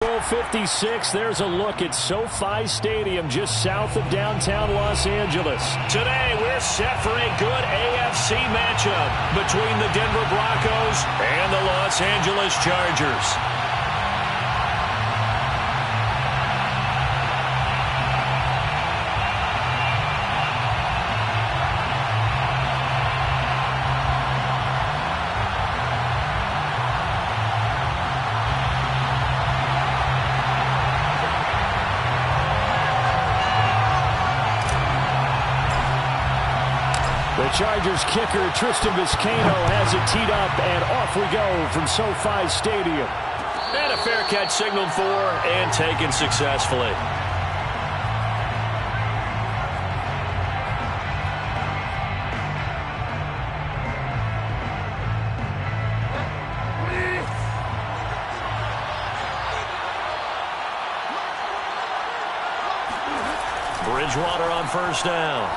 56, there's a look at SoFi Stadium just south of downtown Los Angeles. Today, we're set for a good AFC matchup between the Denver Broncos and the Los Angeles Chargers. The Chargers kicker Tristan Vizcaino has it teed up, and off we go from SoFi Stadium. And a fair catch signaled for and taken successfully. Bridgewater on first down.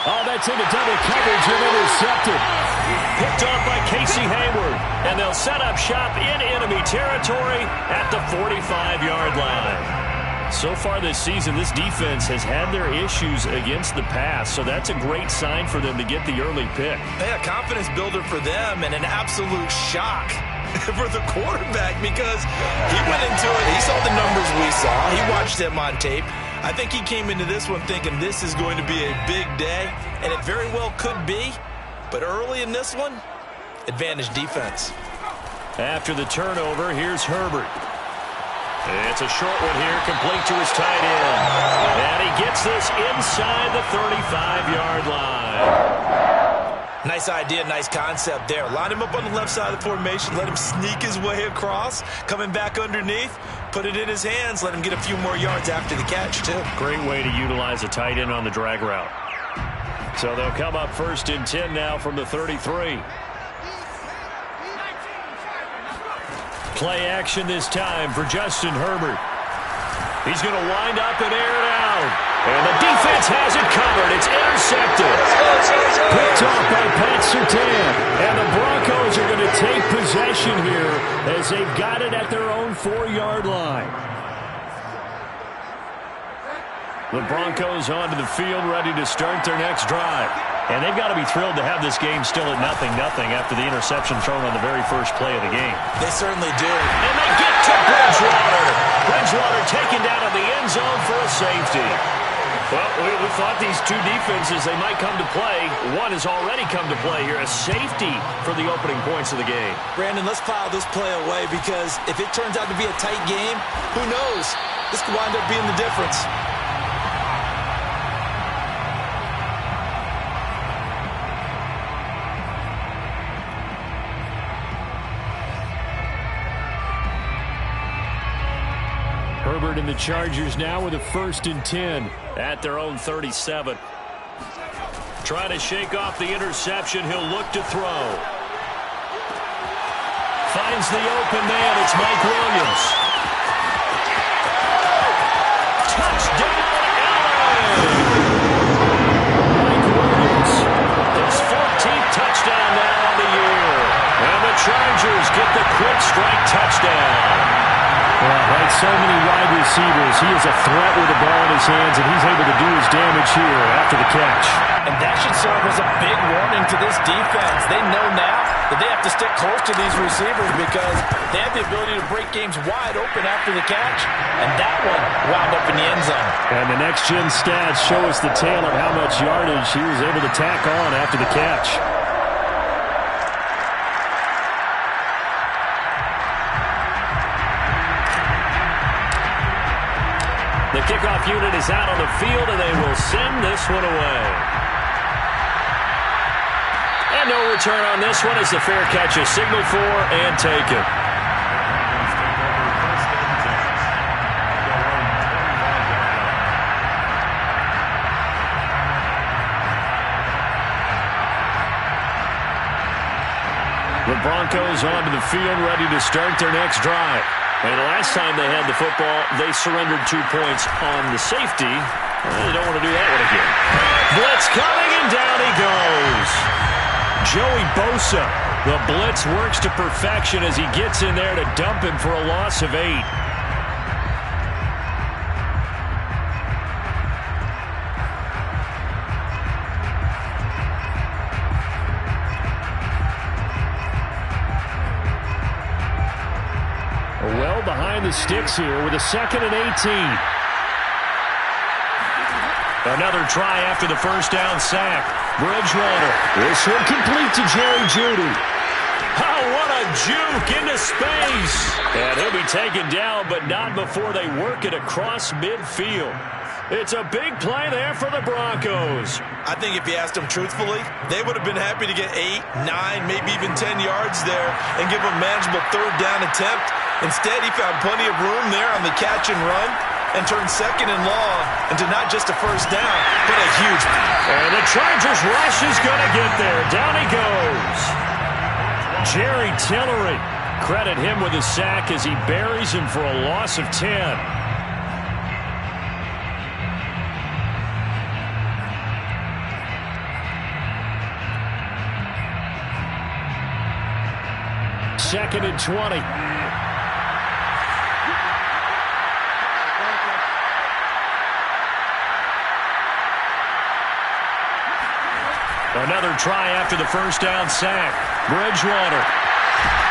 Oh, that's into double coverage and intercepted. Picked off by Casey Hayward. And they'll set up shop in enemy territory at the 45-yard line. So far this season, this defense has had their issues against the pass, so that's a great sign for them to get the early pick. Yeah, confidence builder for them and an absolute shock for the quarterback because he went into it. He saw the numbers we saw. He watched them on tape. I think he came into this one thinking this is going to be a big day, and it very well could be. But early in this one, advantage defense. After the turnover, here's Herbert. It's a short one here, complete to his tight end. And he gets this inside the 35-yard line. Nice idea, nice concept there. Line him up on the left side of the formation, let him sneak his way across, coming back underneath, put it in his hands, let him get a few more yards after the catch, too. Great way to utilize a tight end on the drag route. So they'll come up 1st and 10 now from the 33. Play action this time for Justin Herbert. He's going to wind up and air it out. And the defense has it covered. It's intercepted. Picked off by Pat Surtain. And the Broncos are going to take possession here as they've got it at their own 4-yard line. The Broncos onto the field ready to start their next drive. And they've got to be thrilled to have this game still at 0-0 after the interception thrown on the very first play of the game. They certainly do. And they get to Bridgewater. Bridgewater taken down in the end zone for a safety. Well, we thought these two defenses, they might come to play. One has already come to play here, a safety for the opening points of the game. Brandon, let's file this play away because if it turns out to be a tight game, who knows? This could wind up being the difference. Herbert and the Chargers now with a 1st and 10 at their own 37. Trying to shake off the interception. He'll look to throw. Finds the open man. It's Mike Williams. Touchdown, Allen! Mike Williams, his 14th touchdown now on the year. And the Chargers get the quick strike touchdown. Right, so many wide receivers. He is a threat with the ball in his hands, and he's able to do his damage here after the catch. And that should serve as a big warning to this defense. They know now that they have to stick close to these receivers because they have the ability to break games wide open after the catch, and that one wound up in the end zone. And the next-gen stats show us the tale of how much yardage he was able to tack on after the catch. The kickoff unit is out on the field, and they will send this one away. And no return on this one as the fair catch is signaled for and taken. The Broncos onto the field ready to start their next drive. And the last time they had the football, they surrendered 2 points on the safety. They don't want to do that one again. Blitz coming, and down he goes. Joey Bosa The blitz works to perfection as he gets in there to dump him for a loss of 8. Well behind the sticks here with a 2nd and 18. Another try after the first down sack. Bridgewater. This one complete to Jerry Jeudy. Oh, what a juke into space. And he'll be taken down, but not before they work it across midfield. It's a big play there for the Broncos. I think if you asked them truthfully, they would have been happy to get 8, 9, maybe even 10 yards there and give them a manageable 3rd down attempt. Instead, he found plenty of room there on the catch and run and turned 2nd and long into not just a 1st down, but a huge. And the Chargers rush is going to get there. Down he goes. Jerry Tillery. Credit him with a sack as he buries him for a loss of 10. Second and 20. Another try after the first down sack. Bridgewater.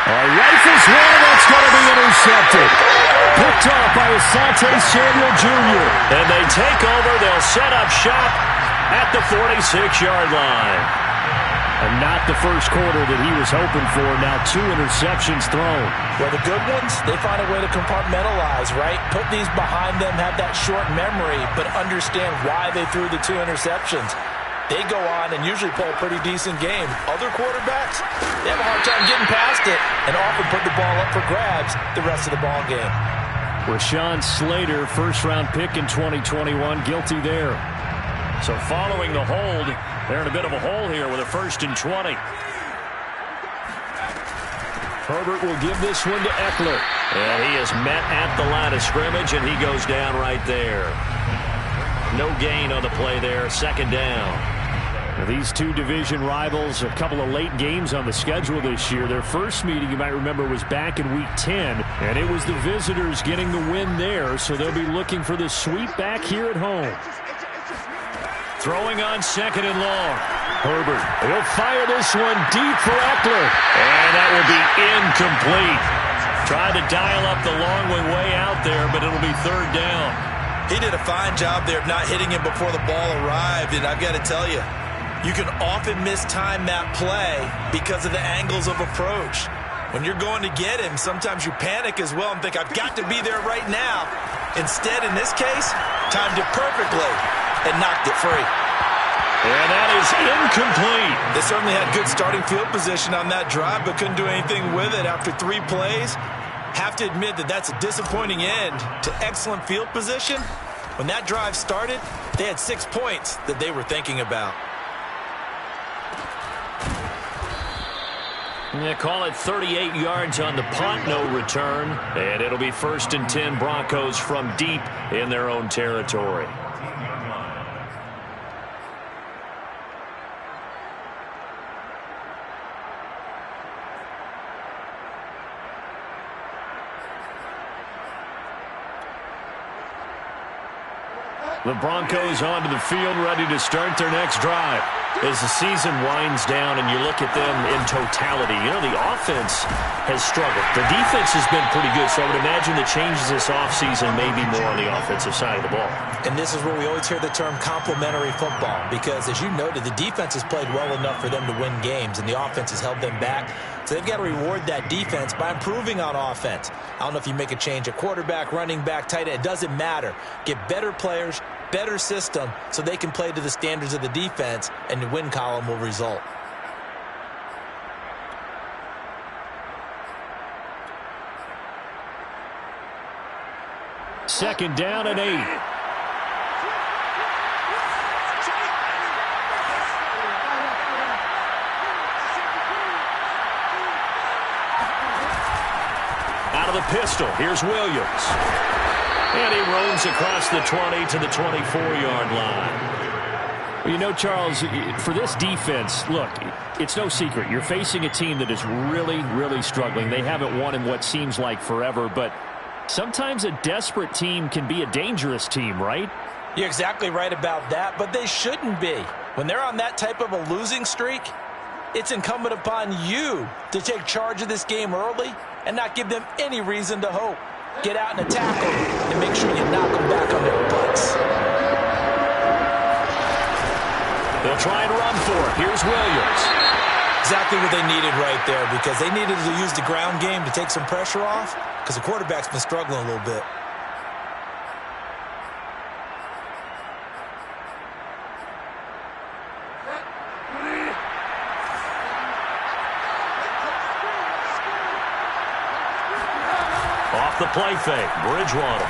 Rifles one, that's going to be intercepted. Picked off by Asante Samuel Jr. And they take over. They'll set up shop at the 46-yard line. And not the first quarter that he was hoping for. Now 2 interceptions thrown. Well, the good ones, they find a way to compartmentalize, right? Put these behind them, have that short memory, but understand why they threw the 2 interceptions. They go on and usually play a pretty decent game. Other quarterbacks, they have a hard time getting past it and often put the ball up for grabs the rest of the ball game. Rashawn Slater, first-round pick in 2021, guilty there. So following the hold, they're in a bit of a hole here with a 1st and 20. Herbert will give this one to Eckler. And he is met at the line of scrimmage, and he goes down right there. No gain on the play there, 2nd down. Now, these two division rivals, a couple of late games on the schedule this year. Their first meeting, you might remember, was back in Week 10, and it was the visitors getting the win there, so they'll be looking for the sweep back here at home. Throwing on 2nd and long. Herbert will fire this one deep for Eckler. And that will be incomplete. Tried to dial up the long one way out there, but it'll be 3rd down. He did a fine job there of not hitting him before the ball arrived, and I've got to tell you, you can often mistime that play because of the angles of approach. When you're going to get him, sometimes you panic as well and think, I've got to be there right now. Instead, in this case, timed it perfectly and knocked it free. And that is incomplete. They certainly had good starting field position on that drive, but couldn't do anything with it after 3 plays. Have to admit that that's a disappointing end to excellent field position. When that drive started, they had 6 points that they were thinking about. Yeah, call it 38 yards on the punt, no return. And it'll be 1st and 10 Broncos from deep in their own territory. The Broncos onto the field, ready to start their next drive. As the season winds down and you look at them in totality, you know, the offense has struggled. The defense has been pretty good, so I would imagine the changes this offseason may be more on the offensive side of the ball. And this is where we always hear the term complementary football, because as you noted, the defense has played well enough for them to win games, and the offense has held them back. So they've got to reward that defense by improving on offense. I don't know if you make a change at quarterback, running back, tight end. It doesn't matter. Get better players, better system, so they can play to the standards of the defense, and the win column will result. Second down and 8. Out of the pistol, here's Williams. And he roams across the 20 to the 24-yard line. You know, Charles, for this defense, look, it's no secret. You're facing a team that is really, really struggling. They haven't won in what seems like forever, but sometimes a desperate team can be a dangerous team, right? You're exactly right about that, but they shouldn't be. When they're on that type of a losing streak, it's incumbent upon you to take charge of this game early and not give them any reason to hope. Get out and attack them and make sure you knock them back on their butts. They'll try and run for it. Here's Williams. Exactly what they needed right there, because they needed to use the ground game to take some pressure off, because the quarterback's been struggling a little bit. Off the play fake, Bridgewater.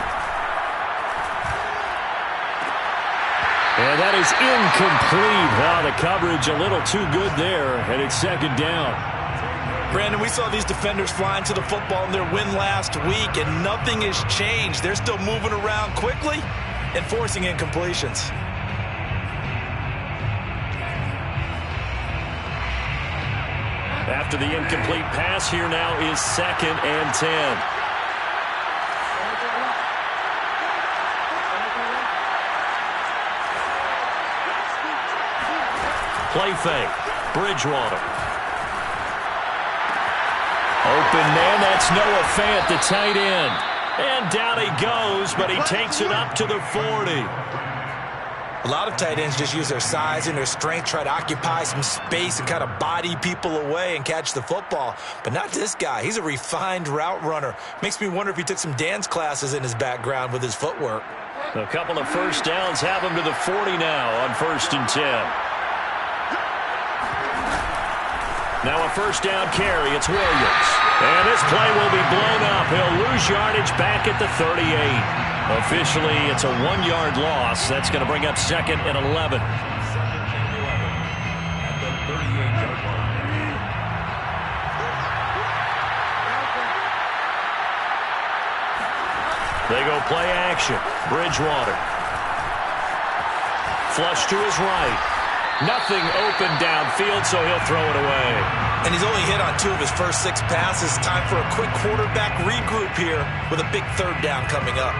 And that is incomplete. Wow, the coverage a little too good there, and it's second down. Brandon, we saw these defenders flying to the football in their win last week, and nothing has changed. They're still moving around quickly and forcing incompletions. After the incomplete pass, here now is 2nd and 10. Play fake. Bridgewater. Open man. That's Noah Fant, the tight end. And down he goes, but he takes it up to the 40. A lot of tight ends just use their size and their strength, try to occupy some space and kind of body people away and catch the football. But not this guy. He's a refined route runner. Makes me wonder if he took some dance classes in his background with his footwork. A couple of first downs have him to the 40 now on 1st and 10. Now a first down carry. It's Williams. And this play will be blown up. He'll lose yardage back at the 38. Officially, it's a 1-yard loss. That's going to bring up 2nd and 11. They go play action. Bridgewater. Flush to his right. Nothing open downfield, so he'll throw it away. And he's only hit on 2 of his first 6 passes. Time for a quick quarterback regroup here with a big 3rd down coming up.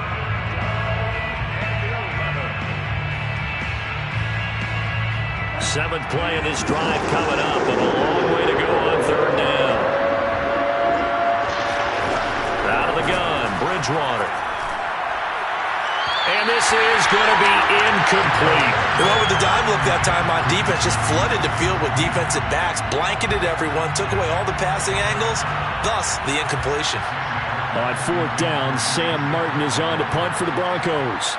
Seventh play of this drive coming up, and a long way to go on 3rd down. Out of the gun, Bridgewater. And this is going to be incomplete. They went with the dive look that time on defense, just flooded the field with defensive backs, blanketed everyone, took away all the passing angles, thus the incompletion. On 4th down, Sam Martin is on to punt for the Broncos.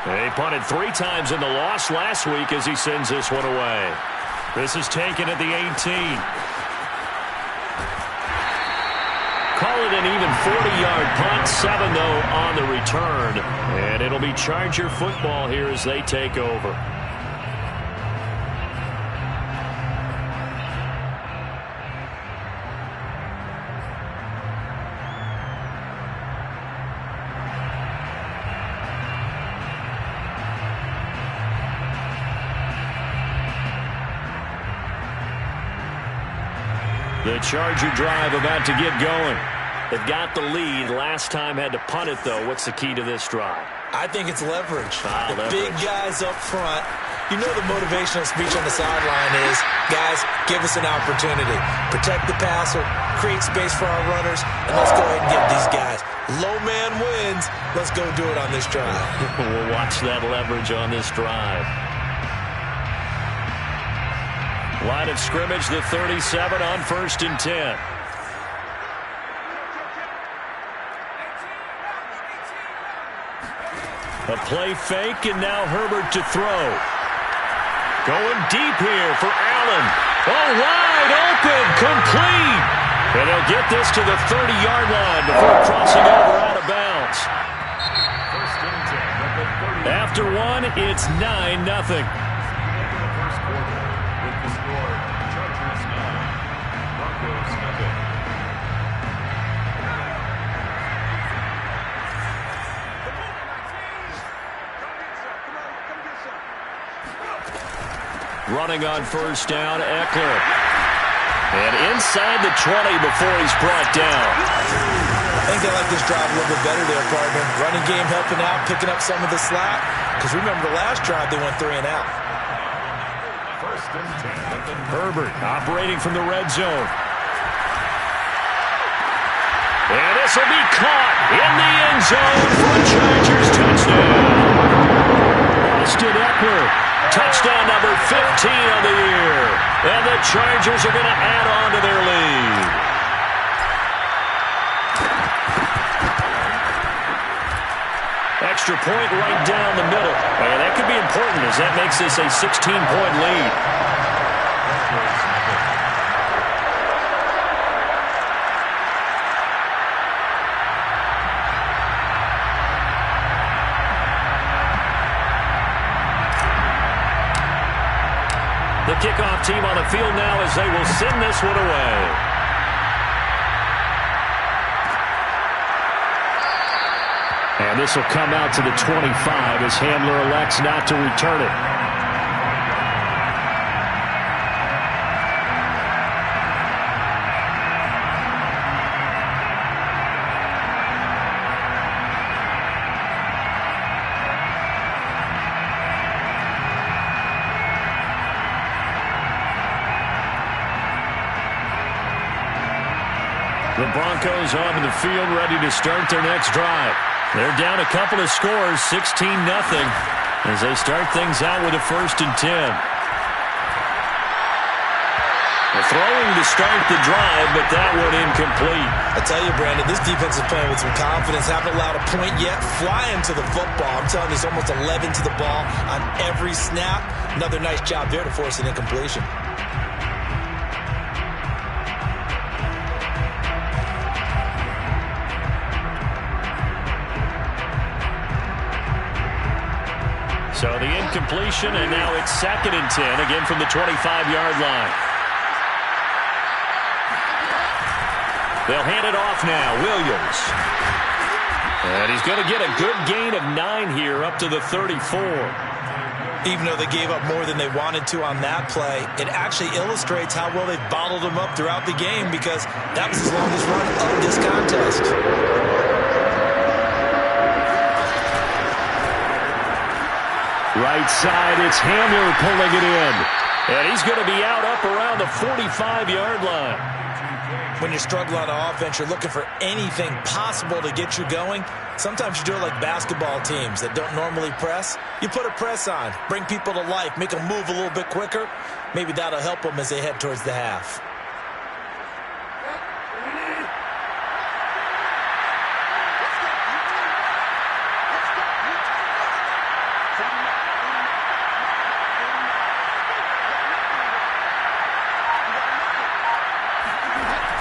He punted 3 times in the loss last week as he sends this one away. This is taken at the 18. Call it an even 40-yard punt. 7, though, on the return. And it'll be Charger football here as they take over. The Charger drive about to get going. They've got the lead. Last time had to punt it, though. What's the key to this drive? I think it's leverage. The leverage. Big guys up front. You know the motivational speech on the sideline is, guys, give us an opportunity. Protect the passer, create space for our runners, and let's go ahead and get these guys. Low man wins. Let's go do it on this drive. We'll watch that leverage on this drive. Line of scrimmage, the 37 on 1st and 10. A play fake, and now Herbert to throw. Going deep here for Allen. Oh, wide open, complete. And he'll get this to the 30-yard line before crossing over out of bounds. After 1, it's 9-0. Running on first down, Eckler. And inside the 20 before he's brought down. I think they like this drive a little bit better there, partner. Running game helping out, picking up some of the slack. Because remember the last drive, they went 3 and out. Herbert operating from the red zone. And this will be caught in the end zone for a Chargers touchdown. Austin Eckler, touchdown number 15 on the year. And the Chargers are going to add on to their lead. Extra point right down the middle. And that could be important as that makes this a 16-point lead. The kickoff team on the field now as they will send this one away. And this will come out to the 25 as Handler elects not to return it. The Broncos onto the field ready to start their next drive. They're down a couple of scores, 16-0, as they start things out with a 1st and 10. They're throwing to start the drive, but that one incomplete. I tell you, Brandon, this defense is playing with some confidence. Haven't allowed a point yet. Flying to the football. I'm telling you, it's almost 11 to the ball on every snap. Another nice job there to force an incompletion. So the incompletion, and now it's 2nd and 10, again from the 25-yard line. They'll hand it off now, Williams. And he's going to get a good gain of 9 here, up to the 34. Even though they gave up more than they wanted to on that play, it actually illustrates how well they've bottled them up throughout the game, because that was his longest run of this contest. Right side, it's Handler pulling it in. And he's going to be out up around the 45-yard line. When you're struggling on offense, you're looking for anything possible to get you going. Sometimes you do it like basketball teams that don't normally press. You put a press on, bring people to life, make them move a little bit quicker. Maybe that'll help them as they head towards the half.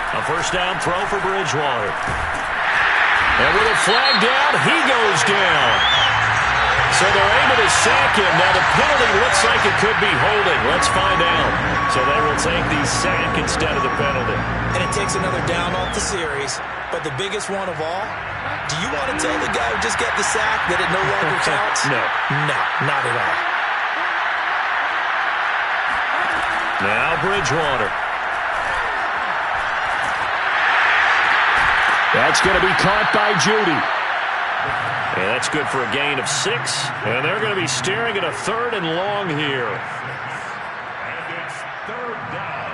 A first down throw for Bridgewater. And with a flag down, he goes down. So they're able to sack him. Now the penalty looks like it could be holding. Let's find out. So they will take the sack instead of the penalty. And it takes another down off the series. But the biggest one of all, do you want to tell the guy who just got the sack that it no longer counts? No. No, not at all. Now Bridgewater. That's going to be caught by Judy. And that's good for a gain of 6. And they're going to be staring at a 3rd and long here. And it's 3rd down.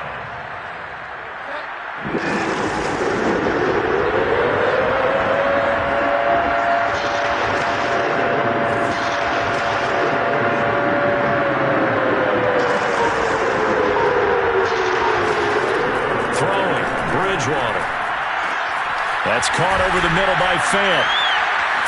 Throwing, Bridgewater. That's caught over the middle by Fant.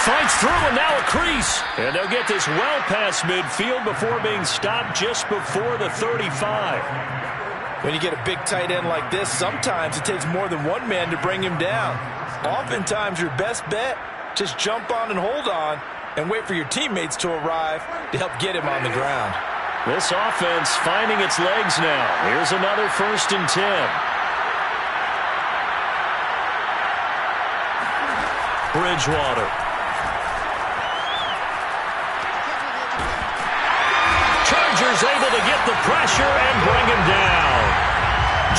Fights through and now a crease. And they'll get this well past midfield before being stopped just before the 35. When you get a big tight end like this, sometimes it takes more than one man to bring him down. Oftentimes your best bet, just jump on and hold on and wait for your teammates to arrive to help get him on the ground. This offense finding its legs now. Here's another 1st and 10. Bridgewater. Chargers Chargers able to get the pressure and bring him down.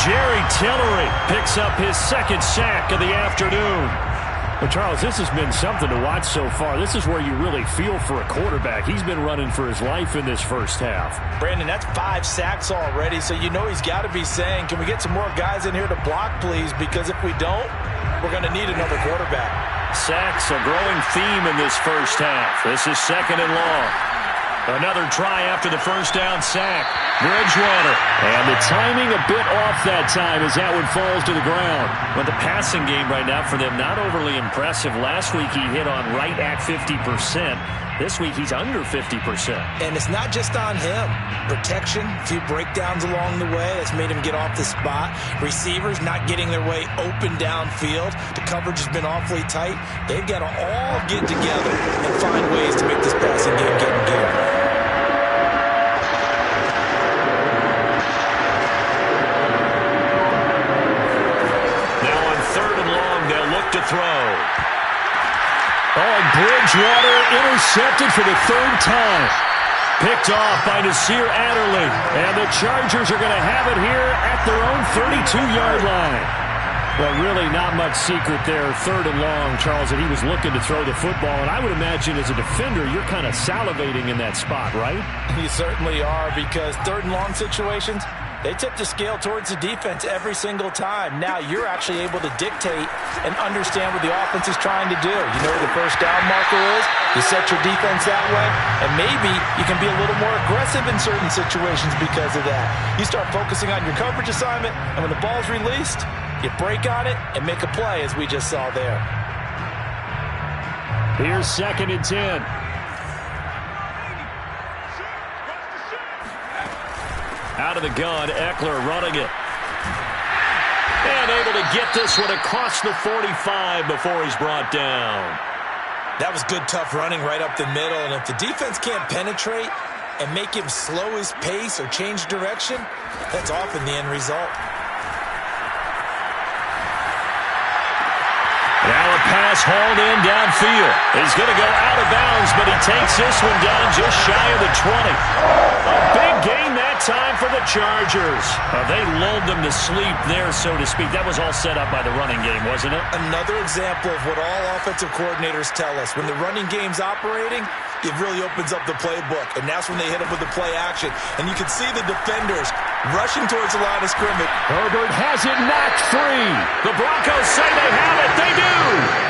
Jerry Tillery picks up his second sack of the afternoon. Well, Charles, this has been something to watch so far. This is where you really feel for a quarterback. He's been running for his life in this first half. Brandon, that's 5 sacks already, so you know he's got to be saying, can we get some more guys in here to block, please? Because if we don't, we're going to need another quarterback. Sacks, a growing theme in this first half. This is 2nd and long. Another try after the first down sack. Bridgewater. And the timing a bit off that time as that one falls to the ground. But the passing game right now for them, not overly impressive. Last week he hit on right at 50%. This week he's under 50%. And it's not just on him. Protection, a few breakdowns along the way. That's made him get off the spot. Receivers not getting their way open downfield. The coverage has been awfully tight. They've got to all get together and find ways to make this passing game get in gear. To throw. Oh, Bridgewater intercepted for the 3rd time. Picked off by Nasir Adderley. And the Chargers are going to have it here at their own 32-yard line. Well, really not much secret there. 3rd and long, Charles, that he was looking to throw the football. And I would imagine as a defender, you're kind of salivating in that spot, right? You certainly are, because 3rd and long situations, they tip the scale towards the defense every single time. Now you're actually able to dictate and understand what the offense is trying to do. You know where the first down marker is. You set your defense that way, and maybe you can be a little more aggressive in certain situations because of that. You start focusing on your coverage assignment, and when the ball's released, you break on it and make a play, as we just saw there. Here's 2nd and 10. Out of the gun, Eckler running it. And able to get this one across the 45 before he's brought down. That was good, tough running right up the middle. And if the defense can't penetrate and make him slow his pace or change direction, that's often the end result. Now a pass hauled in downfield. He's going to go out of bounds, but he takes this one down just shy of the 20. A big gain that time for the Chargers. They lulled them to sleep there, so to speak. That was all set up by the running game, wasn't it? Another example of what all offensive coordinators tell us. When the running game's operating, it really opens up the playbook. And that's when they hit him with the play action. And you can see the defenders rushing towards the line of scrimmage. Herbert has it knocked free. The Broncos say they have it. They do.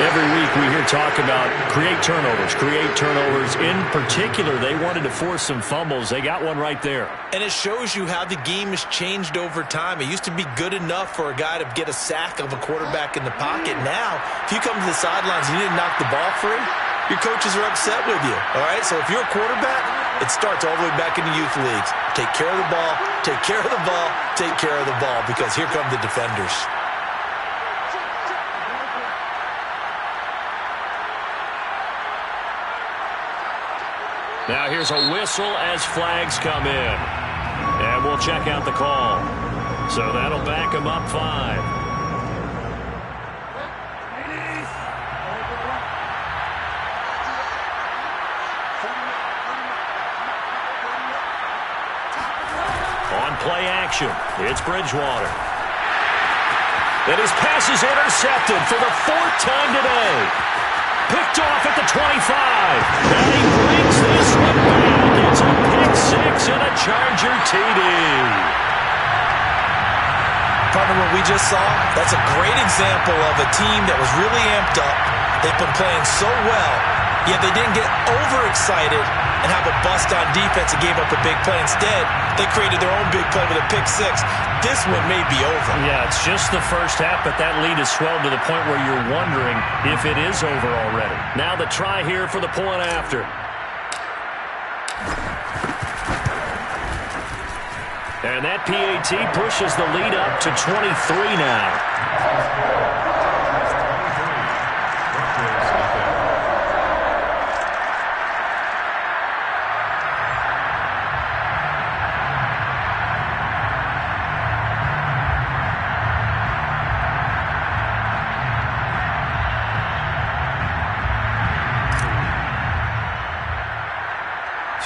Every week we hear talk about create turnovers. In particular, they wanted to force some fumbles. They got one right there. And it shows you how the game has changed over time. It used to be good enough for a guy to get a sack of a quarterback in the pocket. Now, if you come to the sidelines and you didn't knock the ball free, your coaches are upset with you. All right? So if you're a quarterback, it starts all the way back in the youth leagues. Take care of the ball, take care of the ball, take care of the ball, because here come the defenders. Now here's a whistle as flags come in. And we'll check out the call. So that'll back him up 5. On play action, it's Bridgewater. And his pass is intercepted for the 4th time today. Picked off at the 25. And he brings this one back. It's a pick 6 and a Charger TD. Partner, what we just saw, that's a great example of a team that was really amped up. They've been playing so well, yet they didn't get overexcited and have a bust on defense and gave up a big play. Instead, they created their own big play with a pick 6. This one may be over. Yeah, it's just the first half, but that lead has swelled to the point where you're wondering if it is over already. Now the try here for the point after. And that PAT pushes the lead up to 23 now.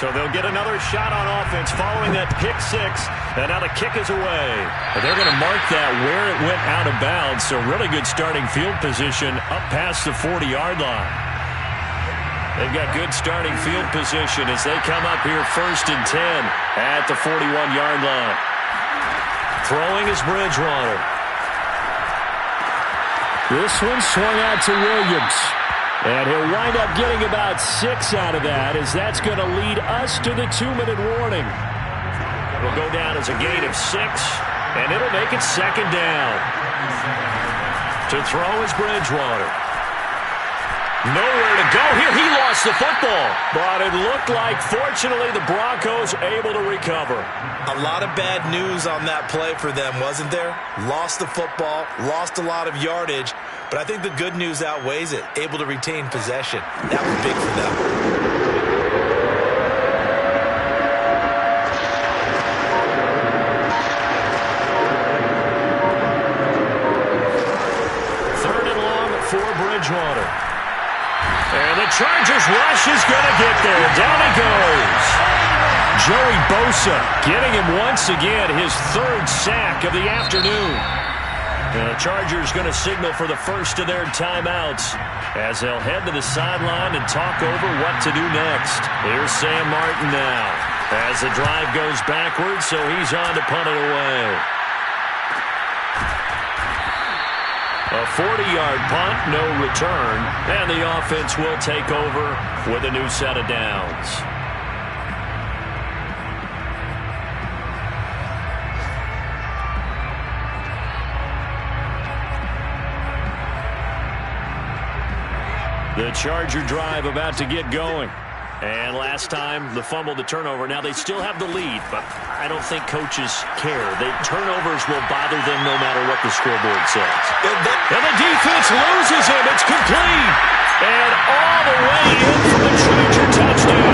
So they'll get another shot on offense following that pick six. And now the kick is away. And they're going to mark that where it went out of bounds. So really good starting field position up past the 40-yard line. They've got good starting field position as they come up here 1st and 10 at the 41-yard line. Throwing is Bridgewater. This one swung out to Williams. And he'll wind up getting about 6 out of that, as that's going to lead us to the 2-minute warning. It'll go down as a gain of 6, and it'll make it 2nd down. To throw is Bridgewater. Nowhere to go here. He lost the football, but it looked like, fortunately, the Broncos able to recover. A lot of bad news on that play for them, wasn't there? Lost the football, lost a lot of yardage, but I think the good news outweighs it. Able to retain possession. That was big for them. Third and long for Bridgewater. And the Chargers rush is going to get there. Down he goes. Joey Bosa getting him once again, his 3rd sack of the afternoon. And the Chargers going to signal for the first of their timeouts as they'll head to the sideline and talk over what to do next. Here's Sam Martin now as the drive goes backwards, so he's on to punt it away. A 40-yard punt, no return, and the offense will take over with a new set of downs. The Charger drive about to get going. And last time, the fumble, the turnover. Now they still have the lead, but I don't think coaches care. The turnovers will bother them no matter what the scoreboard says. And the defense loses him. It's complete. And all the way in for the Charger touchdown.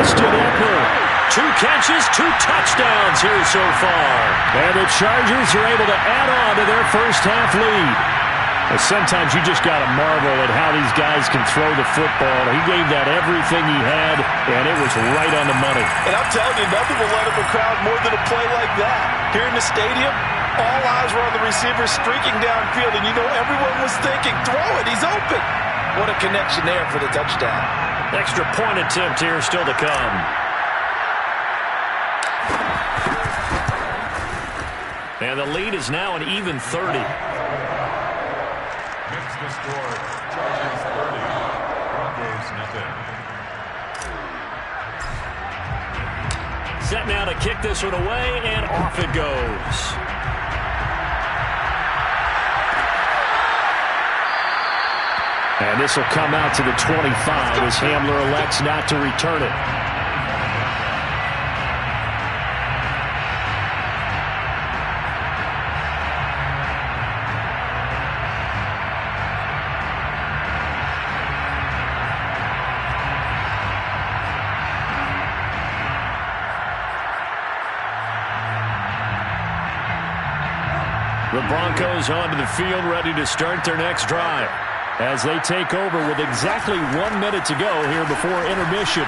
Austin Eckler. 2 catches, 2 touchdowns here so far. And the Chargers are able to add on to their first half lead. Sometimes you just got to marvel at how these guys can throw the football. He gave that everything he had, and it was right on the money. And I'm telling you, nothing will let up a crowd more than a play like that. Here in the stadium, all eyes were on the receiver streaking downfield, and you know everyone was thinking, throw it, he's open. What a connection there for the touchdown. Extra point attempt here still to come. And the lead is now an even 30. The score, Chargers 30, Broncos nothing. Set now to kick this one away, and off it goes. And this will come out to the 25 as Hamler elects not to return it. The Broncos onto the field, ready to start their next drive as they take over with exactly 1 minute to go here before intermission.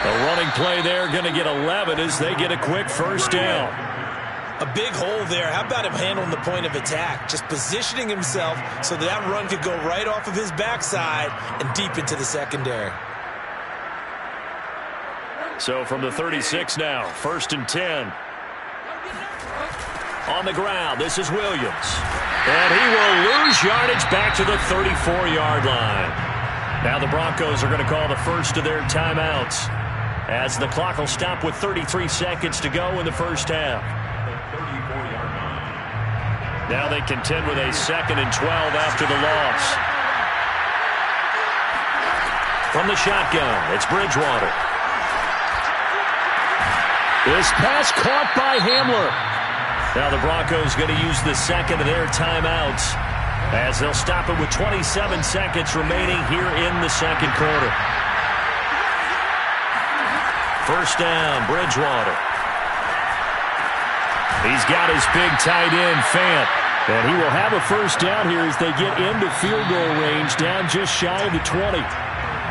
A running play there, going to get 11 as they get a quick first down. A big hole there. How about him handling the point of attack? Just positioning himself so that run could go right off of his backside and deep into the secondary. So from the 36 now, 1st and 10. On the ground, this is Williams. And he will lose yardage back to the 34-yard line. Now the Broncos are going to call the first of their timeouts as the clock will stop with 33 seconds to go in the first half. Now they contend with a 2nd and 12 after the loss. From the shotgun, it's Bridgewater. This pass caught by Hamler. Now the Broncos going to use the 2nd of their timeouts as they'll stop it with 27 seconds remaining here in the 2nd quarter. First down, Bridgewater. He's got his big tight end, Fant. And he will have a first down here as they get into field goal range, down just shy of the 20.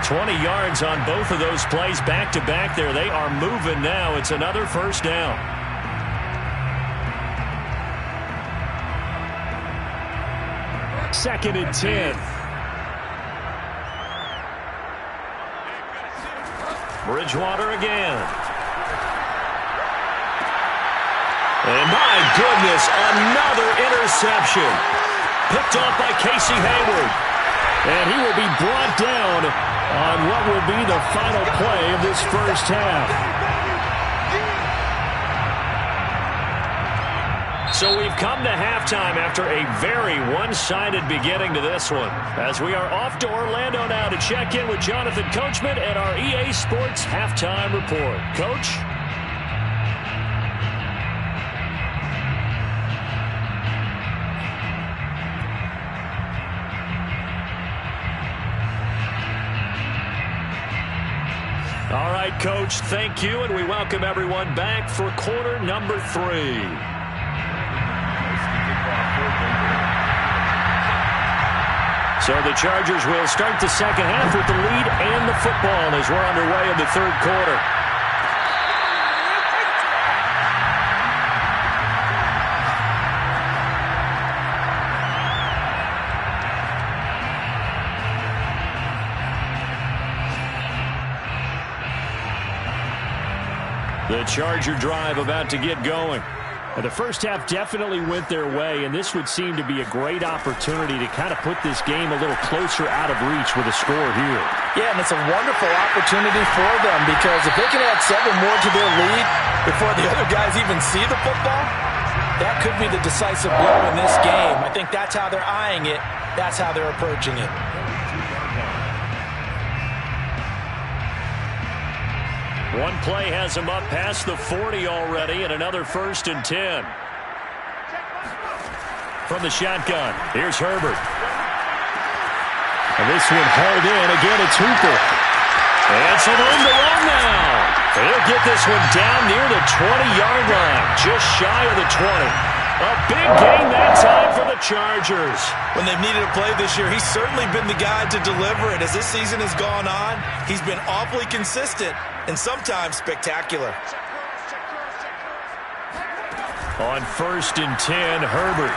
20 yards on both of those plays back-to-back there. They are moving now. It's another first down. Second and 10. Bridgewater again. And my goodness, another interception. Picked off by Casey Hayward. And he will be brought down on what will be the final play of this first half. So we've come to halftime after a very one-sided beginning to this one. As we are off to Orlando now to check in with Jonathan Coachman at our EA Sports Halftime Report. Coach? All right, Coach, thank you, and we welcome everyone back for quarter number 3. So the Chargers will start the second half with the lead and the football as we're underway in the third quarter. The Charger drive about to get going. The first half definitely went their way, and this would seem to be a great opportunity to kind of put this game a little closer out of reach with a score here. Yeah, and it's a wonderful opportunity for them because if they can add 7 more to their lead before the other guys even see the football, that could be the decisive blow in this game. I think that's how they're eyeing it. That's how they're approaching it. One play has him up past the 40 already, and another first and 10. From the shotgun, here's Herbert. And this one hauled in. Again, it's Hooper. And some room to run now. He'll get this one down near the 20-yard line, just shy of the 20. A big gain that time for the Chargers. When they've needed a play this year, he's certainly been the guy to deliver it. As this season has gone on, he's been awfully consistent and sometimes spectacular. On first and 10, Herbert.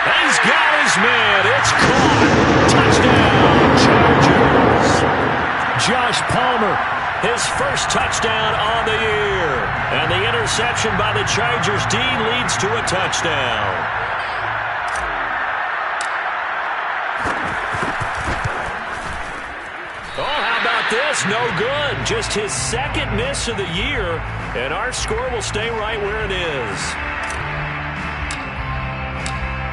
He's got his man. It's caught. Touchdown, Chargers. Josh Palmer, his first touchdown on the year. And the interception by the Chargers D leads to a touchdown. Oh, how about this? No good. Just his second miss of the year, and our score will stay right where it is.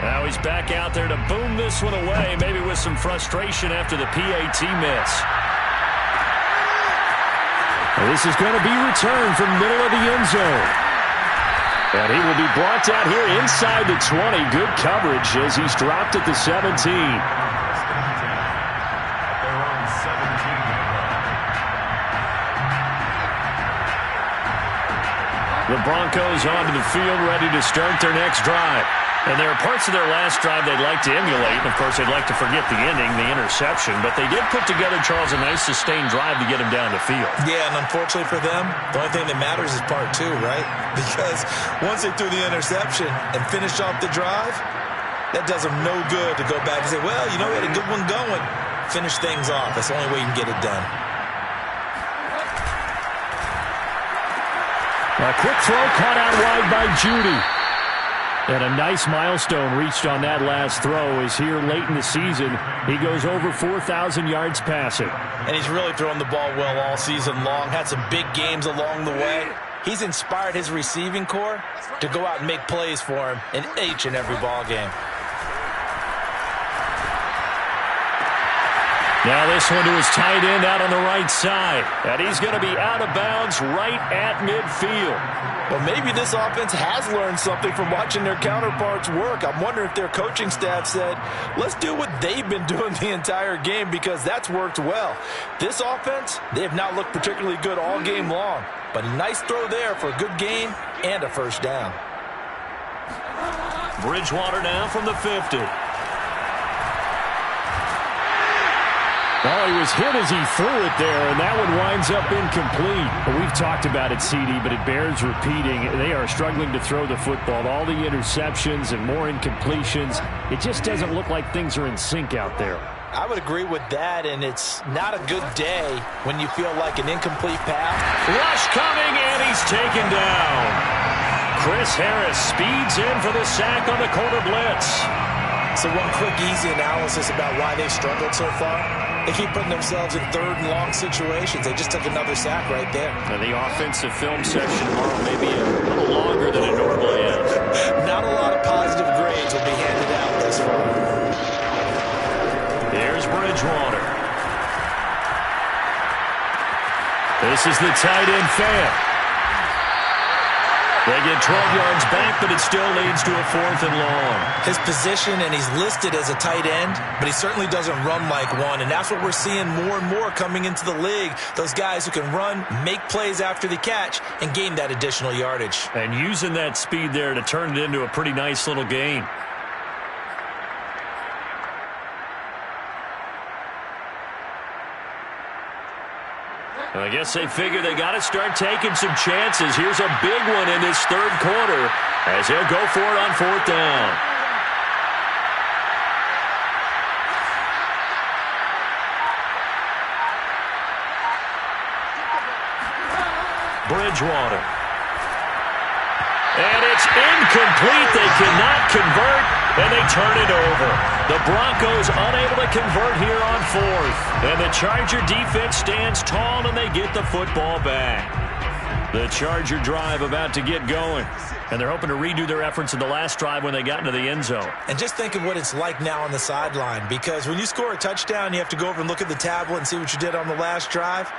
Now he's back out there to boom this one away, maybe with some frustration after the PAT miss. This is going to be returned from the middle of the end zone. And he will be brought down here inside the 20. Good coverage as he's dropped at the 17. The Broncos onto the field, ready to start their next drive. And there are parts of their last drive they'd like to emulate. And, of course, they'd like to forget the ending, the interception. But they did put together, Charles, a nice sustained drive to get him down the field. Yeah, and unfortunately for them, the only thing that matters is part 2, right? Because once they threw the interception and finished off the drive, that does them no good to go back and say, well, you know, we had a good one going. Finish things off. That's the only way you can get it done. A quick throw caught out wide by Judy. And a nice milestone reached on that last throw is here late in the season. He goes over 4,000 yards passing. And he's really thrown the ball well all season long. Had some big games along the way. He's inspired his receiving corps to go out and make plays for him in each and every ball game. Now this one to his tight end out on the right side. And he's going to be out of bounds right at midfield. Well, maybe this offense has learned something from watching their counterparts work. I'm wondering if their coaching staff said, let's do what they've been doing the entire game because that's worked well. This offense, they have not looked particularly good all game long. But a nice throw there for a good gain and a first down. Bridgewater now from the 50. Oh, he was hit as he threw it there, and that one winds up incomplete. Well, we've talked about it, CD, but it bears repeating. They are struggling to throw the football. All the interceptions and more incompletions. It just doesn't look like things are in sync out there. I would agree with that, and it's not a good day when you feel like an incomplete pass. Rush coming, and he's taken down. Chris Harris speeds in for the sack on the quarter blitz. So one quick, easy analysis about why they've struggled so far. They keep putting themselves in third and long situations. They just took another sack right there. And the offensive film session tomorrow may be a little longer than it normally is. Not a lot of positive grades will be handed out this far. Here's Bridgewater. This is the tight end fan. They get 12 yards back, but it still leads to a 4th and long. His position, and he's listed as a tight end, but he certainly doesn't run like one, and that's what we're seeing more and more coming into the league. Those guys who can run, make plays after the catch, and gain that additional yardage. And using that speed there to turn it into a pretty nice little gain. I guess they figure they got to start taking some chances. Here's a big one in this third quarter as he'll go for it on 4th down. Bridgewater. And it's incomplete. They cannot convert, and they turn it over. The Broncos unable to convert here on 4th. And the Charger defense stands tall, and they get the football back. The Charger drive about to get going. And they're hoping to redo their efforts in the last drive when they got into the end zone. And just think of what it's like now on the sideline, because when you score a touchdown, you have to go over and look at the tablet and see what you did on the last drive.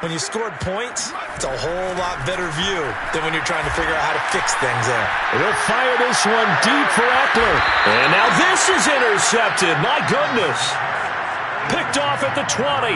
When you scored points, it's a whole lot better view than when you're trying to figure out how to fix things there. He'll fire this one deep for Eckler. And now this is intercepted. My goodness. Picked off at the 20.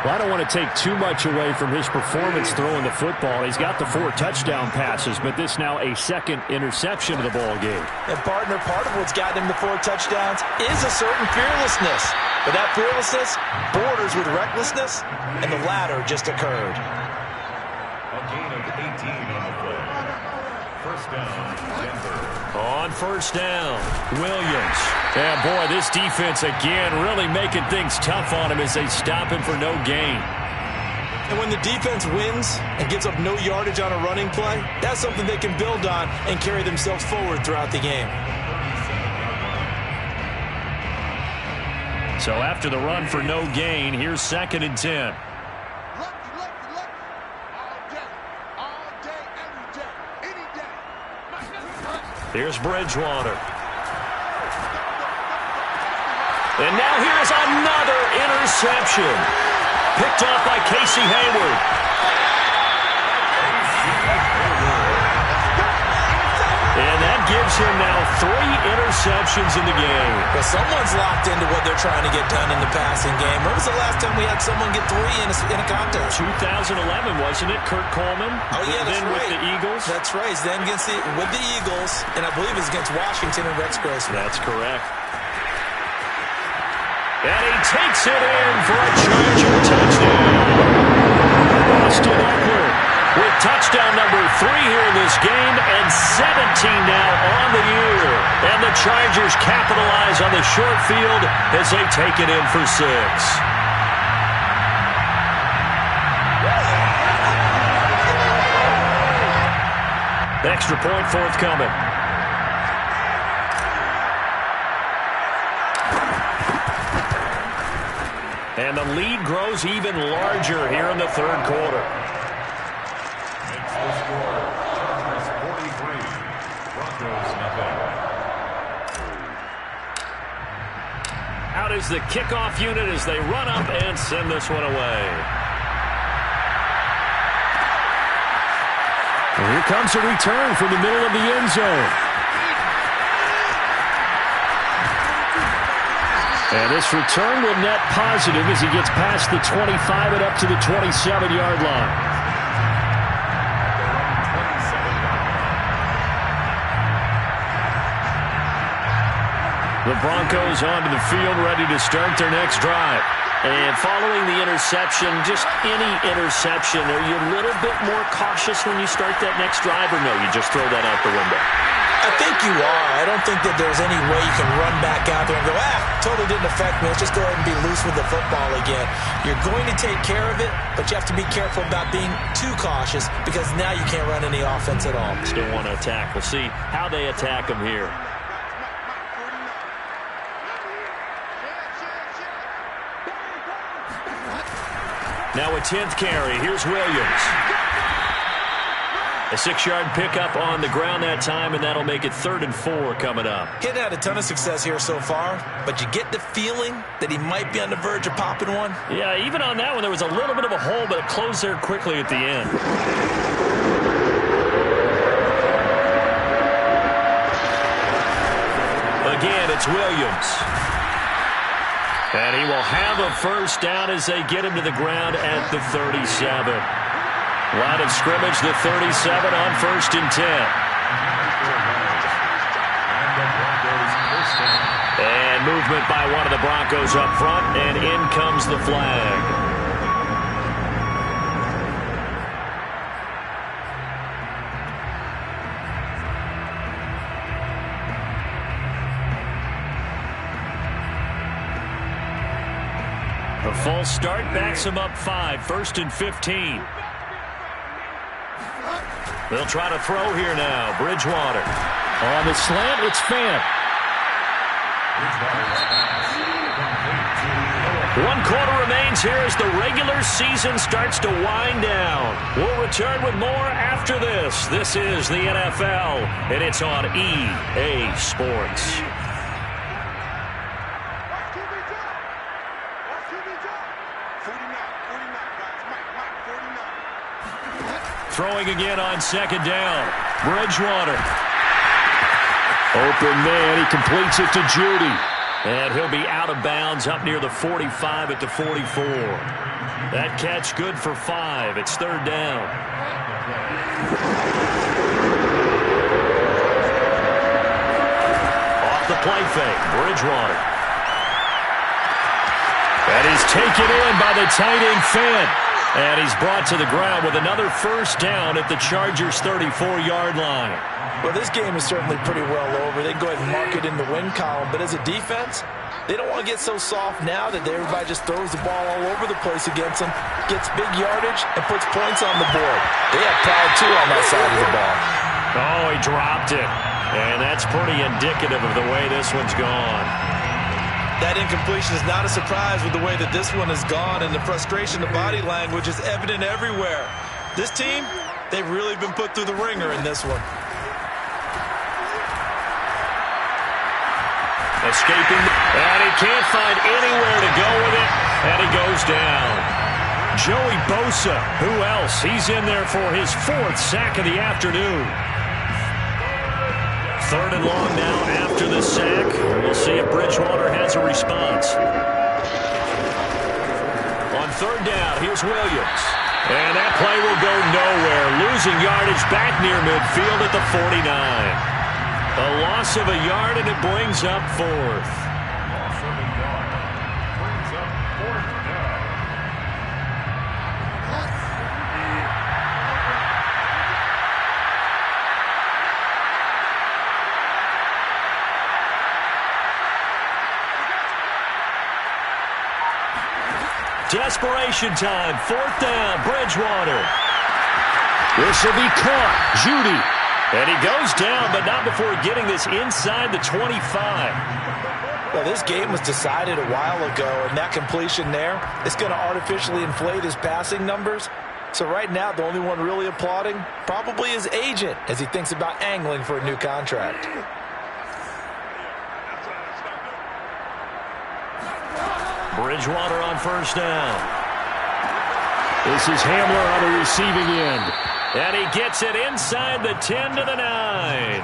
Well, I don't want to take too much away from his performance throwing the football. He's got the 4 touchdown passes, but this now a second interception of the ball game. And partner, part of what's gotten him the 4 touchdowns is a certain fearlessness. But that fearlessness borders with recklessness, and the latter just occurred. A gain of 18 on the play. 1st down, Denver. On 1st down, Williams. Yeah, boy, this defense again really making things tough on him as they stop him for no gain. And when the defense wins and gives up no yardage on a running play, that's something they can build on and carry themselves forward throughout the game. So after the run for no gain, here's 2nd and 10. Here's Bridgewater. And now here's another interception. Picked off by Casey Hayward. And that gives him now 3 interceptions in the game. But someone's locked into what they're trying to get done in the passing game. When was the last time we had someone get 3 in a contest? 2011, wasn't it? Kurt Coleman. Oh, yeah, that's then right. with the Eagles. That's right. Then with the Eagles, and I believe it's against Washington and Rex Grossman. That's correct. And he takes it in for a Charger touchdown. Austin Eckler with touchdown number 3 here in this game, and 17 now on the year. And the Chargers capitalize on the short field as they take it in for 6. Extra point forthcoming. And the lead grows even larger here in the third quarter. Makes the score. Chargers 43. Broncos nothing. Out is the kickoff unit as they run up and send this one away. And here comes a return from the middle of the end zone. And this return will net positive as he gets past the 25 and up to the 27-yard line. The Broncos onto the field ready to start their next drive. And following the interception, just any interception, are you a little bit more cautious when you start that next drive, or no, you just throw that out the window? I think you are. I don't think that there's any way you can run back out there and go, totally didn't affect me. Let's just go ahead and be loose with the football again. You're going to take care of it, but you have to be careful about being too cautious because now you can't run any offense at all. Still want to attack. We'll see how they attack them here. Now a 10th carry. Here's Williams. A 6-yard pickup on the ground that time, and that'll make it 3rd and 4 coming up. He's had a ton of success here so far, but you get the feeling that he might be on the verge of popping one. Yeah, even on that one, there was a little bit of a hole, but it closed there quickly at the end. Again, it's Williams. And he will have a first down as they get him to the ground at the 37. Line of scrimmage, the 37 on 1st and 10. And movement by one of the Broncos up front, and in comes the flag. A false start backs him up 5, 1st and 15. They'll try to throw here now. Bridgewater. On the slant, it's Fant. 1 quarter remains here as the regular season starts to wind down. We'll return with more after this. This is the NFL, and it's on EA Sports. Throwing again on 2nd down. Bridgewater. Open man. He completes it to Judy. And he'll be out of bounds up near the 45 at the 44. That catch good for 5. It's 3rd down. Off the play fake. Bridgewater. And he's taken in by the tight end Fant. And he's brought to the ground with another first down at the Chargers' 34-yard line. Well, this game is certainly pretty well over. They can go ahead and mark it in the win column. But as a defense, they don't want to get so soft now that everybody just throws the ball all over the place against them, gets big yardage, and puts points on the board. They have pride, too, on that side of the ball. Oh, he dropped it. And that's pretty indicative of the way this one's gone. That incompletion is not a surprise with the way that this one has gone, and the frustration, the body language is evident everywhere. This team, they've really been put through the ringer in this one. Escaping, and he can't find anywhere to go with it, and he goes down. Joey Bosa, who else? He's in there for his 4th sack of the afternoon. 3rd and long now after the sack. We'll see if Bridgewater has a response. On 3rd down, here's Williams. And that play will go nowhere. Losing yardage back near midfield at the 49. A loss of a yard, and it brings up 4th. Desperation time. 4th down. Bridgewater. This will be caught. Judy. And he goes down, but not before getting this inside the 25. Well, this game was decided a while ago, and that completion there is going to artificially inflate his passing numbers. So right now, the only one really applauding probably his agent as he thinks about angling for a new contract. Bridgewater on 1st down. This is Hamler on the receiving end. And he gets it inside the 10 to the 9.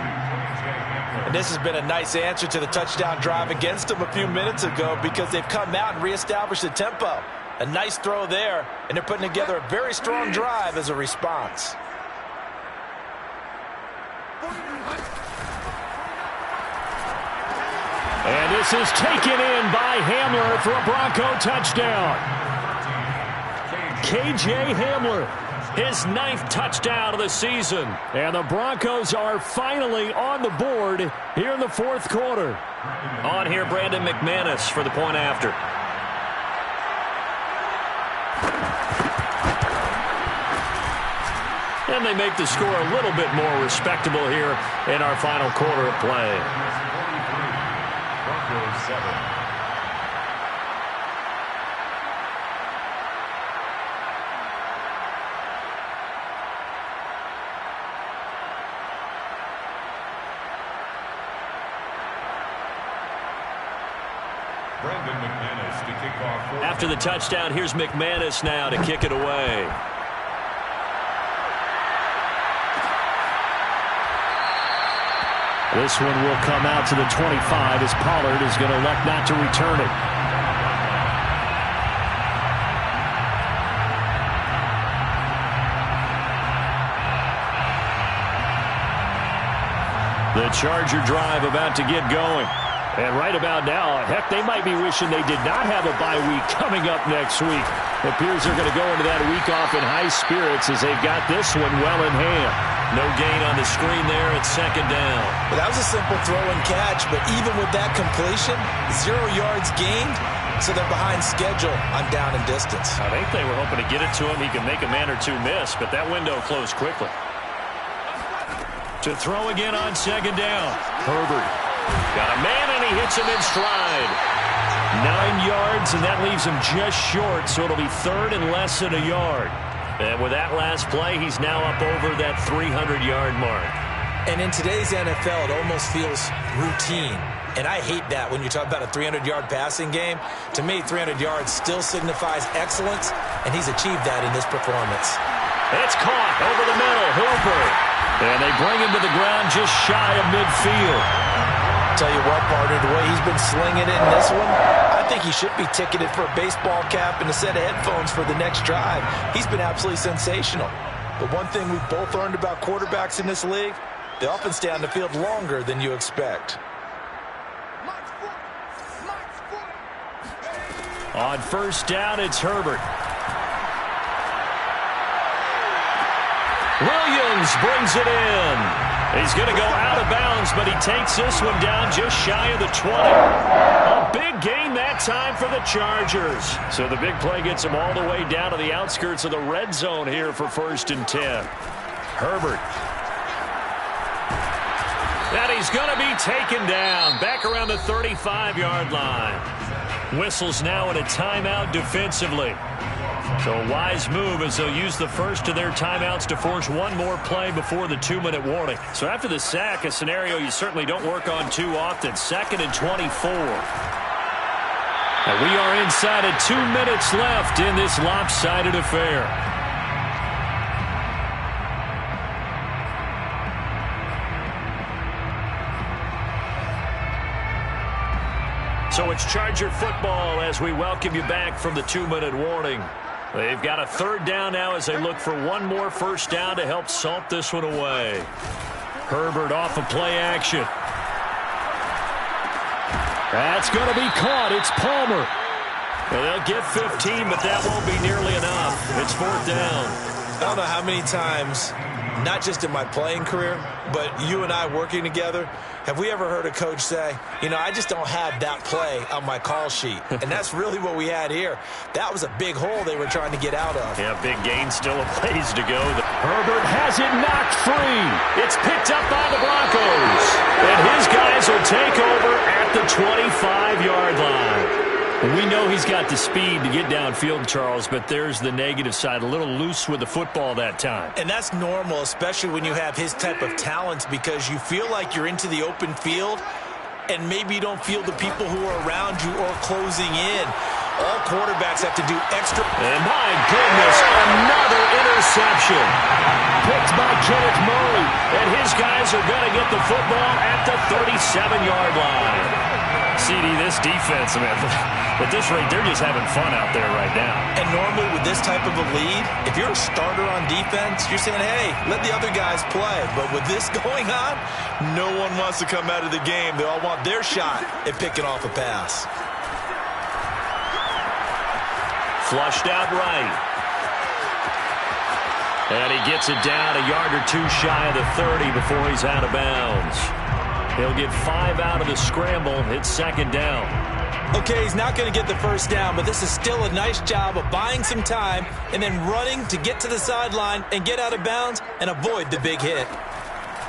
And this has been a nice answer to the touchdown drive against them a few minutes ago because they've come out and reestablished the tempo. A nice throw there, and they're putting together a very strong drive as a response. And this is taken in by Hamler for a Bronco touchdown. K.J. Hamler, his 9th touchdown of the season. And the Broncos are finally on the board here in the 4th quarter. On here, Brandon McManus for the point after. And they make the score a little bit more respectable here in our final quarter of play. Broncos 7. After the touchdown, here's McManus now to kick it away. This one will come out to the 25 as Pollard is going to elect not to return it. The Charger drive about to get going. And right about now, heck, they might be wishing they did not have a bye week coming up next week. It appears they're going to go into that week off in high spirits as they've got this one well in hand. No gain on the screen there at 2nd down. Well, that was a simple throw and catch, but even with that completion, 0 yards gained, so they're behind schedule on down and distance. I think they were hoping to get it to him. He could make a man or two miss, but that window closed quickly. To throw again on 2nd down. Herbert. Got a man, and he hits him in stride. 9 yards, and that leaves him just short, so it'll be 3rd and less than a yard. And with that last play, he's now up over that 300-yard mark. And in today's NFL, it almost feels routine. And I hate that when you talk about a 300-yard passing game. To me, 300 yards still signifies excellence, and he's achieved that in this performance. It's caught over the middle. Hooper. And they bring him to the ground just shy of midfield. Tell you what, partner, the way he's been slinging it in this one, I think he should be ticketed for a baseball cap and a set of headphones for the next drive. He's been absolutely sensational. But one thing we've both learned about quarterbacks in this league, they often stay on the field longer than you expect. On 1st down, it's Herbert. Williams brings it in. He's going to go out of bounds, but he takes this one down just shy of the 20. A big gain that time for the Chargers. So the big play gets him all the way down to the outskirts of the red zone here for 1st and 10. Herbert. And he's going to be taken down back around the 35-yard line. Whistles now in a timeout defensively. So a wise move as they'll use the first of their timeouts to force one more play before the 2-minute warning. So after the sack, a scenario you certainly don't work on too often. 2nd and 24. And we are inside of 2 minutes left in this lopsided affair. So it's Charger football as we welcome you back from the 2-minute warning. They've got a 3rd down now as they look for one more 1st down to help salt this one away. Herbert off of play action. That's going to be caught. It's Palmer. Well, they'll get 15, but that won't be nearly enough. It's 4th down. I don't know how many times, not just in my playing career, but you and I working together, have we ever heard a coach say, you know, I just don't have that play on my call sheet. And that's really what we had here. That was a big hole they were trying to get out of. Yeah, big gain, still a ways to go. Herbert has it knocked free. It's picked up by the Broncos. And his guys will take over at the 25-yard line. We know he's got the speed to get downfield, Charles, but there's the negative side. A little loose with the football that time. And that's normal, especially when you have his type of talents, because you feel like you're into the open field and maybe you don't feel the people who are around you or closing in. All quarterbacks have to do extra. And my goodness, another interception. Picked by Kenneth Murray. And his guys are going to get the football at the 37-yard line. CD, this defense, man, at this rate, they're just having fun out there right now. And normally with this type of a lead, if you're a starter on defense, you're saying, hey, let the other guys play. But with this going on, no one wants to come out of the game. They all want their shot at picking off a pass. Flushed out right. And he gets it down a yard or two shy of the 30 before he's out of bounds. He'll get 5 out of the scramble. It's second down. Okay, he's not going to get the first down, but this is still a nice job of buying some time and then running to get to the sideline and get out of bounds and avoid the big hit.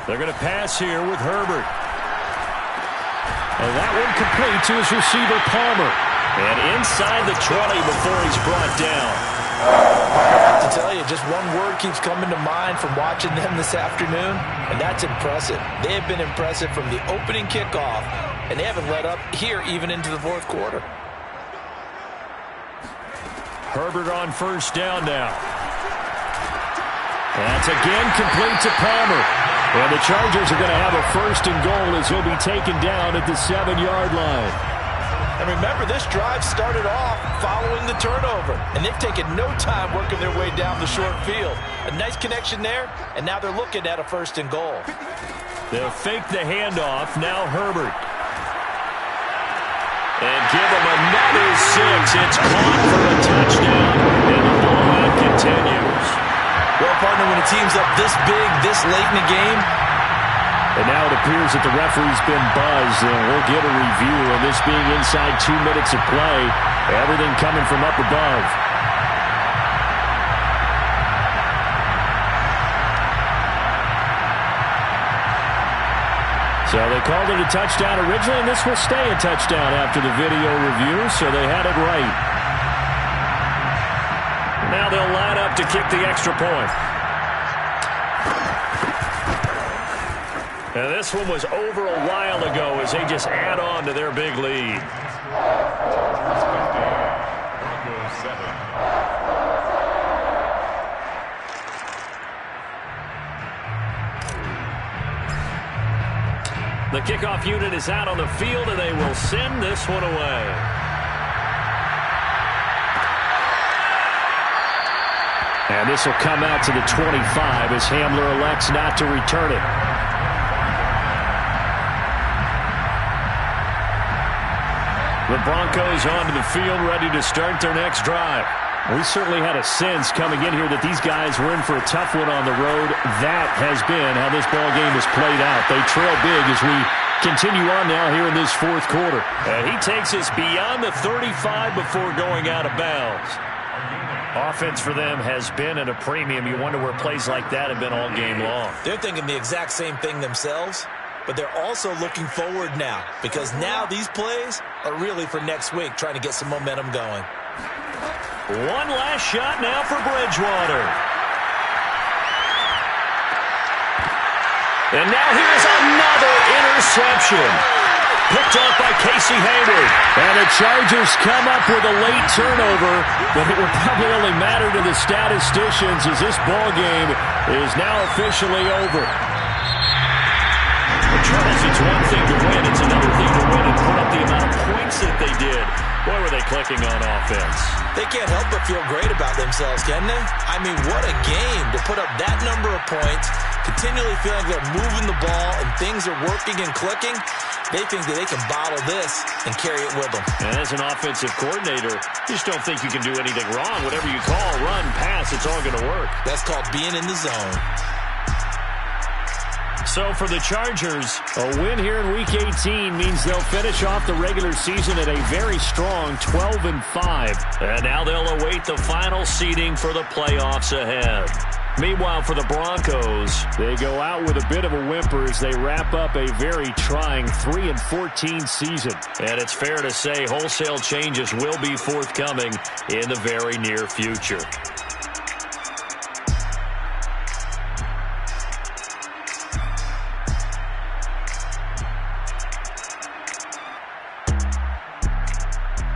They're going to pass here with Herbert. And that one complete to his receiver, Palmer. And inside the 20 before he's brought down. I have to tell you, just one word keeps coming to mind from watching them this afternoon, and that's impressive. They have been impressive from the opening kickoff, and they haven't let up here even into the fourth quarter. Herbert on first down now. That's again complete to Palmer. And the Chargers are going to have a first and goal as he'll be taken down at the 7-yard line. And remember, this drive started off following the turnover, and they've taken no time working their way down the short field. A nice connection there, and now they're looking at a first and goal. They'll fake the handoff. Now Herbert. And give him another 6. It's caught for a touchdown, and the blowout continues. Well, partner, when a team's up this big, this late in the game, and now it appears that the referee's been buzzed, and we'll get a review of this being inside 2 minutes of play. Everything coming from up above. So they called it a touchdown originally, and this will stay a touchdown after the video review, so they had it right. Now they'll line up to kick the extra point. And this one was over a while ago as they just add on to their big lead. The kickoff unit is out on the field, and they will send this one away. And this will come out to the 25 as Hamler elects not to return it. The Broncos onto the field, ready to start their next drive. We certainly had a sense coming in here that these guys were in for a tough one on the road. That has been how this ball game has played out. They trail big as we continue on now here in this fourth quarter. And he takes us beyond the 35 before going out of bounds. Offense for them has been at a premium. You wonder where plays like that have been all game long. They're thinking the exact same thing themselves. But they're also looking forward now, because now these plays are really for next week, trying to get some momentum going. One last shot now for Bridgewater. And now here's another interception. Picked up by Casey Hayward. And the Chargers come up with a late turnover, but it will probably only matter to the statisticians as this ball game is now officially over. Charles, it's one thing to win, it's another thing to win and put up the amount of points that they did. Boy, were they clicking on offense. They can't help but feel great about themselves, can they? I mean, what a game to put up that number of points, continually feeling they're moving the ball and things are working and clicking. They think that they can bottle this and carry it with them. And as an offensive coordinator, you just don't think you can do anything wrong. Whatever you call, run, pass, it's all going to work. That's called being in the zone. So for the Chargers, a win here in Week 18 means they'll finish off the regular season at a very strong 12-5. And now they'll await the final seeding for the playoffs ahead. Meanwhile, for the Broncos, they go out with a bit of a whimper as they wrap up a very trying 3-14 season. And it's fair to say wholesale changes will be forthcoming in the very near future.